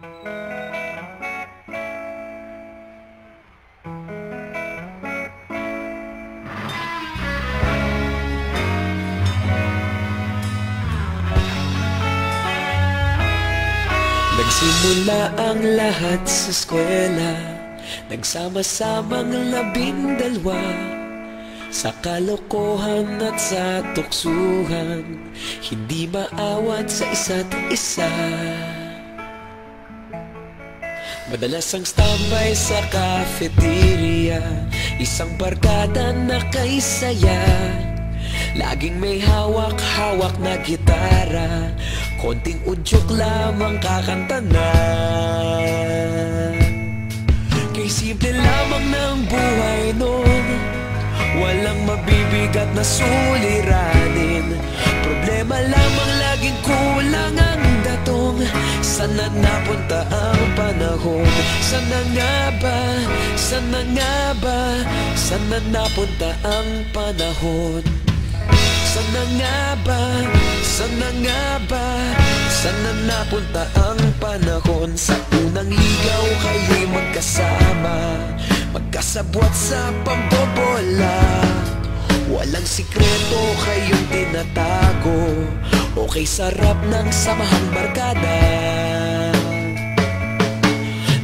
Nagsimula ang lahat sa eskwela, nagsama-samang 12 sa kalokohan at sa tuksuhan, hindi maawat sa isa't isa. Madalas ang standby sa cafeteria, isang barkada na kay saya. Laging may hawak-hawak na gitara, konting udyok lamang kakanta na. Kay simple lamang ng buhay nun, walang mabibigat na suliranin. Problema lamang laging kulang ang datong. Sana napunta ang panahon? Sana nga ba? Sana nga ba? Sana napunta ang panahon? Sana nga ba? Sana nga ba? Sana napunta ang panahon? Sa unang ligaw kayo'y magkasama, magkasabwat sa pambobola. Walang sikreto kayong tinatago, okay sarap ng samahang barkada.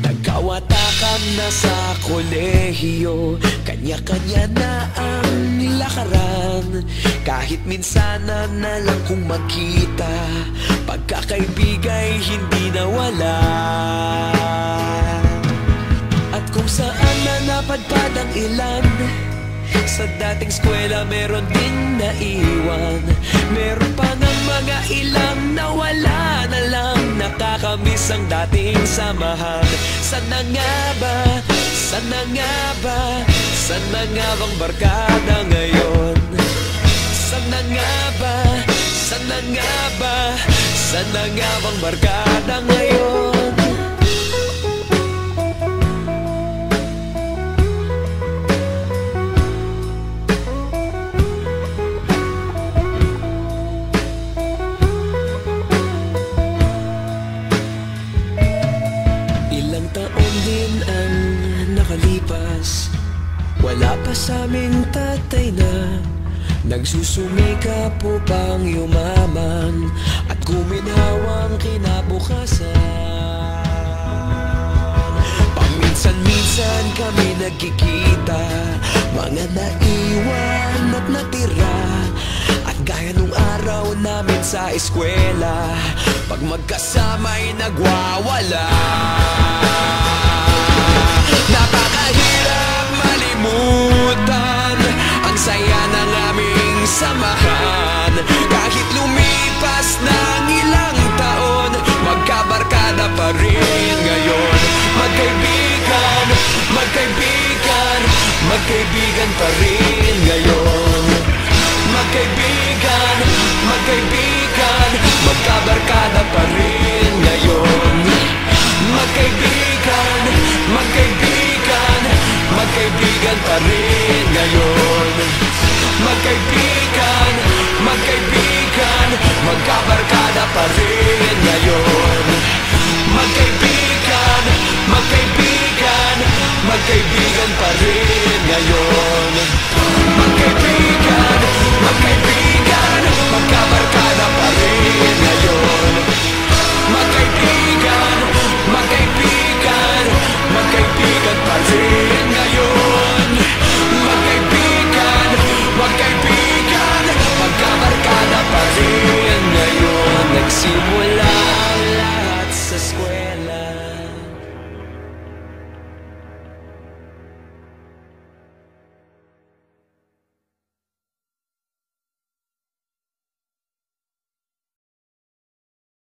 Nagkawatakan na sa kolehiyo, kanya-kanya na ang nilakaran. Kahit minsan na lang kung magkita, pagkakaibigay hindi nawala. At kung saan na napadpad ang ilan, sa dating eskwela meron din naiwan. Meron pa ng mga ilang nawala na lang, nakakamiss ang dating samahan. Sana nga ba? Sana nga ba? Sana nga bang barkada ngayon? Sana nga ba? Sana nga ba? Sana nga bang barkada ngayon? Ilang taon din ang nakalipas, wala pa sa aming tatay na nagsusumikap upang yumaman at guminhawang kinabukasan. Paminsan-minsan kami nagkikita, mga naiwan at natira. At gaya nung araw namin sa eskwela, pag magkasama'y nagwawala. Napakahirap malimutan ang saya ng aming samahan. Kahit lumipas ng ilang taon, magkabarkada pa rin ngayon. Magkaibigan, magkaibigan, magkaibigan pa rin ngayon. Magkaibigan, magkaibigan, magkabarkada pa rin.